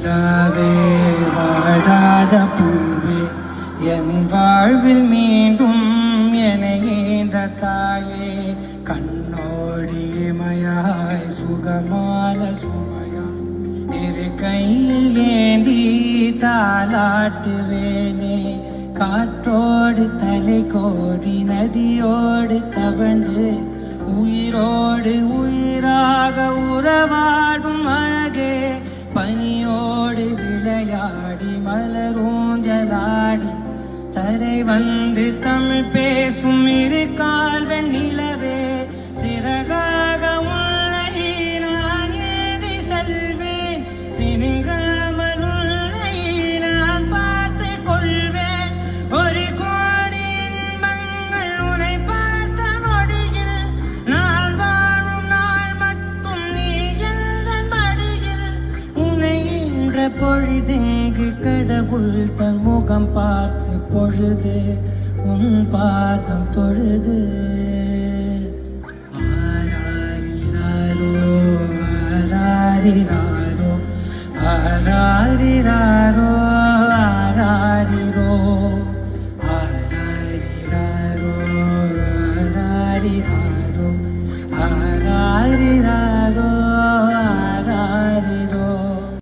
நிலாவே வாடாத பூவே என் வாழ்வில் மீண்டும் என ஈன்ற தாயே கண்ணோடி இமையாய் சுகமான சுமையாய் இரு கையில் ஏந்தி தாலாட்டுவேனே காற்றோடு தலை கோதி நதியோடு தவழ்ந்து உயிரோடு உயிராக உறவாடும் அழகே பனியோடு விளையாடி மலரூஞ்சலாடி தரை வந்து தமிழ் பேசும் இரு கால்வன் நிலவே சிறகாக உன்னை நான் ஏறி செல்வேன் சினுங்காமல் உன்னை நான் பார்த்து கொள்வேன் ஒரு கோடி இன்பங்கள் உன்னை பார்த்த நொடியில் நான் வாழும் நாள் மட்டும் நீ எந்த மடியில் உன்னை என்ற பொழுதெங்கு கடவுள் தன் முகம் பார்த்து பொழுது உன் பாதம் தொழுது ஆராரிராரோ ஆராரிராரோ ஆராரிராரோ ஆராரிரோ ஆராரிராரோ ஆராரிராரோ ஆராரிராரோ